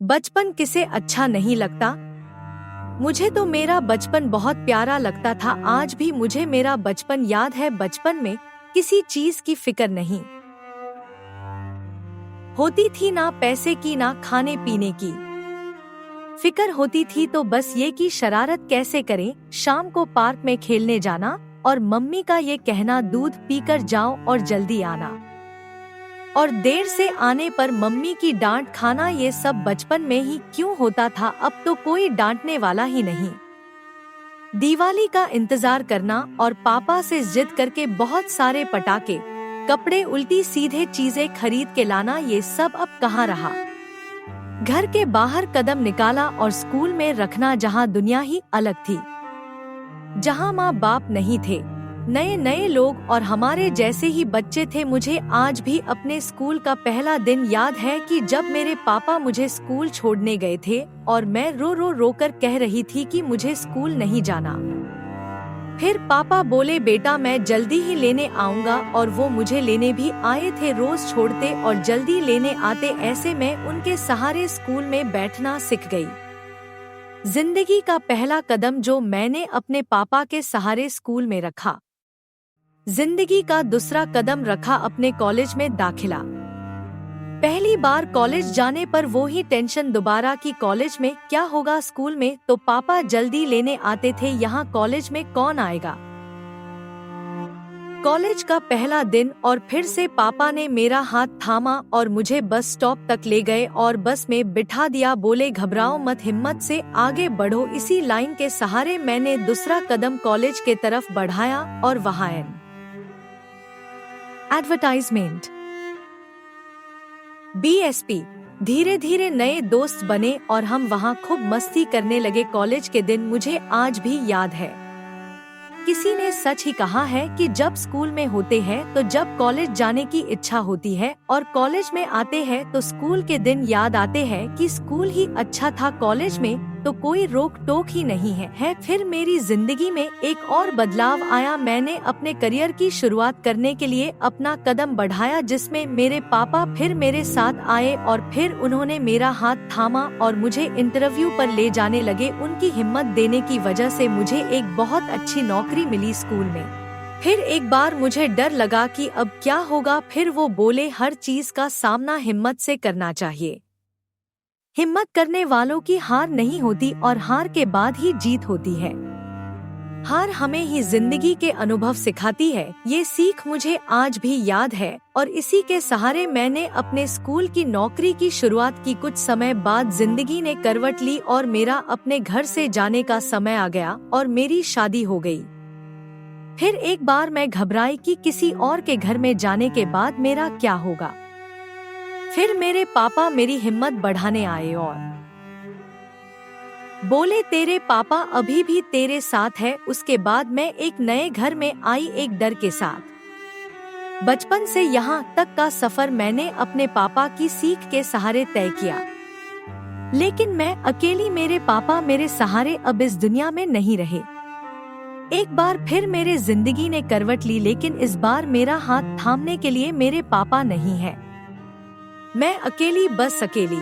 बचपन किसे अच्छा नहीं लगता। मुझे तो मेरा बचपन बहुत प्यारा लगता था। आज भी मुझे मेरा बचपन याद है। बचपन में किसी चीज की फिक्र नहीं होती थी, ना पैसे की ना खाने पीने की फिक्र होती थी। तो बस ये कि शरारत कैसे करें, शाम को पार्क में खेलने जाना और मम्मी का ये कहना दूध पीकर जाओ और जल्दी आना, और देर से आने पर मम्मी की डांट खाना। ये सब बचपन में ही क्यों होता था, अब तो कोई डांटने वाला ही नहीं। दिवाली का इंतजार करना और पापा से जिद करके बहुत सारे पटाखे, कपड़े, उल्टी सीधे चीजें खरीद के लाना, ये सब अब कहाँ रहा। घर के बाहर कदम निकाला और स्कूल में रखना, जहाँ दुनिया ही अलग थी, जहाँ माँ बाप नहीं थे, नए नए लोग और हमारे जैसे ही बच्चे थे। मुझे आज भी अपने स्कूल का पहला दिन याद है कि जब मेरे पापा मुझे स्कूल छोड़ने गए थे और मैं रो रो रोकर कह रही थी कि मुझे स्कूल नहीं जाना। फिर पापा बोले, बेटा मैं जल्दी ही लेने आऊंगा, और वो मुझे लेने भी आए थे। रोज छोड़ते और जल्दी लेने आते। ऐसे मैं उनके सहारे स्कूल में बैठना सीख गई। जिंदगी का पहला कदम जो मैंने अपने पापा के सहारे स्कूल में रखा। जिंदगी का दूसरा कदम रखा अपने कॉलेज में दाखिला। पहली बार कॉलेज जाने पर वो ही टेंशन दोबारा कि कॉलेज में क्या होगा। स्कूल में तो पापा जल्दी लेने आते थे, यहाँ कॉलेज में कौन आएगा। कॉलेज का पहला दिन, और फिर से पापा ने मेरा हाथ थामा और मुझे बस स्टॉप तक ले गए और बस में बिठा दिया। बोले, घबराओ मत, हिम्मत से आगे बढ़ो। इसी लाइन के सहारे मैंने दूसरा कदम कॉलेज के तरफ बढ़ाया और वहाँ एडवर्टाइजमेंट, बीएसपी। धीरे धीरे नए दोस्त बने और हम वहाँ खूब मस्ती करने लगे। कॉलेज के दिन मुझे आज भी याद है। किसी ने सच ही कहा है कि जब स्कूल में होते हैं तो जब कॉलेज जाने की इच्छा होती है, और कॉलेज में आते हैं तो स्कूल के दिन याद आते हैं कि स्कूल ही अच्छा था। कॉलेज में तो कोई रोक टोक ही नहीं है। फिर मेरी जिंदगी में एक और बदलाव आया। मैंने अपने करियर की शुरुआत करने के लिए अपना कदम बढ़ाया, जिसमें मेरे पापा फिर मेरे साथ आए और फिर उन्होंने मेरा हाथ थामा और मुझे इंटरव्यू पर ले जाने लगे। उनकी हिम्मत देने की वजह से मुझे एक बहुत अच्छी नौकरी मिली स्कूल में। फिर एक बार मुझे डर लगा कि अब क्या होगा। फिर वो बोले, हर चीज का सामना हिम्मत से करना चाहिए। हिम्मत करने वालों की हार नहीं होती और हार के बाद ही जीत होती है। हार हमें ही जिंदगी के अनुभव सिखाती है। ये सीख मुझे आज भी याद है और इसी के सहारे मैंने अपने स्कूल की नौकरी की शुरुआत की। कुछ समय बाद जिंदगी ने करवट ली और मेरा अपने घर से जाने का समय आ गया और मेरी शादी हो गई। फिर एक बार मैं घबराई कि किसी और के घर में जाने के बाद मेरा क्या होगा। फिर मेरे पापा मेरी हिम्मत बढ़ाने आए और बोले, तेरे पापा अभी भी तेरे साथ है। उसके बाद मैं एक नए घर में आई, एक डर के साथ। बचपन से यहाँ तक का सफर मैंने अपने पापा की सीख के सहारे तय किया, लेकिन मैं अकेली। मेरे पापा मेरे सहारे अब इस दुनिया में नहीं रहे। एक बार फिर मेरे जिंदगी ने करवट ली, लेकिन इस बार मेरा हाथ थामने के लिए मेरे पापा नहीं है। मैं अकेली, बस अकेली।